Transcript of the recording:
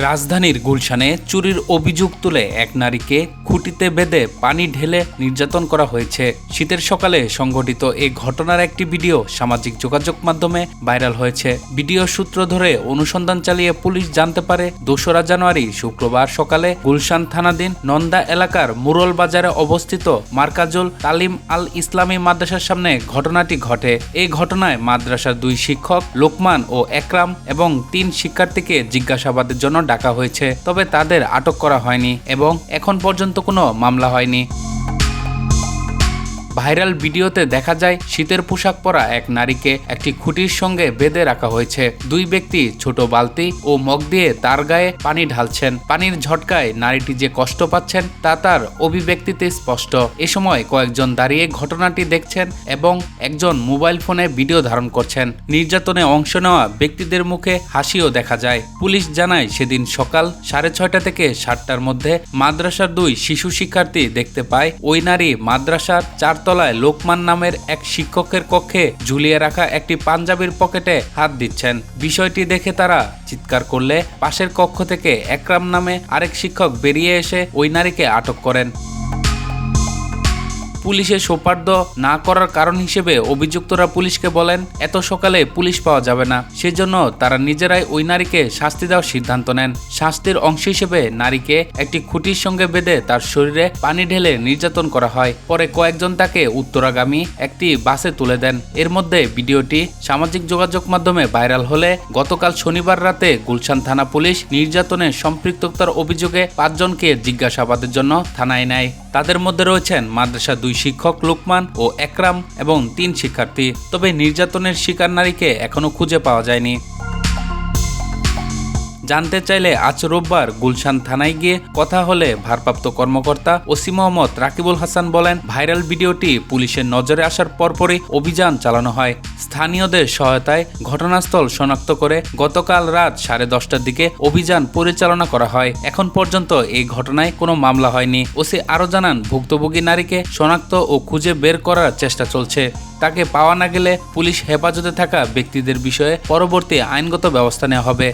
রাজধানীর গুলশানে চুরির অভিযোগ তুলে এক নারীকে খুঁটিতে বেঁধে পানি ঢেলে নির্যাতন করা হয়েছে। শীতের সকালে সংঘটিত এই ঘটনার একটি ভিডিও সামাজিক যোগাযোগ মাধ্যমে ভাইরাল হয়েছে। ভিডিও সূত্র ধরে অনুসন্ধান চালিয়ে পুলিশ জানতে পারে ২রা জানুয়ারি শুক্রবার সকালে গুলশান থানাধীন নন্দা এলাকার মুরল বাজারে অবস্থিত মার্কাজুল তালিম আল ইসলামী মাদ্রাসার সামনে ঘটনাটি ঘটে। এই ঘটনায় মাদ্রাসার ২ শিক্ষক লোকমান ও একরাম এবং ৩ শিক্ষার্থীকে জিজ্ঞাসাবাদের জন্য ডাকা হয়েছে, তবে তাদের আটক করা হয়নি এবং এখন পর্যন্ত কোনো মামলা হয়নি। ভাইরাল ভিডিওতে দেখা যায় শীতের পোশাক পরা এক নারীকে একটি খুঁটির সঙ্গে বেঁধে রাখা হয়েছে। ২ ব্যক্তি ছোট বালতি ও মগ দিয়ে তার গায়ে পানি ঢালছেন। পানির ঝটকায় নারীটি যে কষ্ট পাচ্ছেন তা তার অভিব্যক্তিতে স্পষ্ট। এ সময় কয়েকজন দাঁড়িয়ে ঘটনাটি দেখছেন এবং একজন মোবাইল ফোনে ভিডিও ধারণ করছেন। নির্যাতনে অংশ নেওয়া ব্যক্তিদের মুখে হাসিও দেখা যায়। পুলিশ জানায় সেদিন সকাল 6:30 থেকে 7টার মধ্যে মাদ্রাসার ২ শিশু শিক্ষার্থী দেখতে পায় ওই নারী মাদ্রাসার 4 তলায় লোকমান নামের এক শিক্ষকের কক্ষে ঝুলিয়ে রাখা একটি পাঞ্জাবির পকেটে হাত দিচ্ছেন। বিষয়টি দেখে তারা চিৎকার করলে পাশের কক্ষ থেকে একরাম নামে আরেক শিক্ষক বেরিয়ে এসে ওই নারীকে আটক করেন। পুলিশে সোপর্দ না করার কারণ হিসেবে অভিযুক্তরা পুলিশকে বলেন এত সকালে পুলিশ পাওয়া যাবে না, সেজন্য তারা নিজেরাই ওই নারীকে শাস্তি দেওয়ার সিদ্ধান্ত নেন। শাস্তির অংশ হিসেবে নারীকে একটি খুঁটির সঙ্গে বেঁধে তার শরীরে পানি ঢেলে নির্যাতন করা হয়। পরে কয়েকজন তাকে উত্তরাগামী একটি বাসে তুলে দেন। এর মধ্যে ভিডিওটি সামাজিক যোগাযোগ মাধ্যমে ভাইরাল হলে গতকাল শনিবার রাতে গুলশান থানা পুলিশ নির্যাতনে সম্পৃক্ততার অভিযোগে 5 জনকে জিজ্ঞাসাবাদের জন্য থানায় নেয়। তাদের মধ্যে রয়েছেন মাদ্রাসার 2 শিক্ষক লোকমান ও একরাম এবং 3 শিক্ষার্থী। তবে নির্যাতনের শিকার নারীকে এখনো খুঁজে পাওয়া যায়নি। জানতে চাইলে আজ রোববার গুলশান থানায় গিয়ে কথা হলে ভারপ্রাপ্ত কর্মকর্তা ওসি মোহাম্মদ রাকিবুল হাসান বলেন, ভাইরাল ভিডিওটি পুলিশের নজরে আসার পরপরই অভিযান চালানো হয়। স্থানীয়দের সহায়তায় ঘটনাস্থল শনাক্ত করে গতকাল রাত 10:30টার দিকে অভিযান পরিচালনা করা হয়। এখন পর্যন্ত এই ঘটনায় কোনো মামলা হয়নি। ওসি আরও জানান, ভুক্তভোগী নারীকে শনাক্ত ও খুঁজে বের করার চেষ্টা চলছে। তাকে পাওয়া না গেলে পুলিশ হেফাজতে থাকা ব্যক্তিদের বিষয়ে পরবর্তী আইনগত ব্যবস্থা নেওয়া হবে।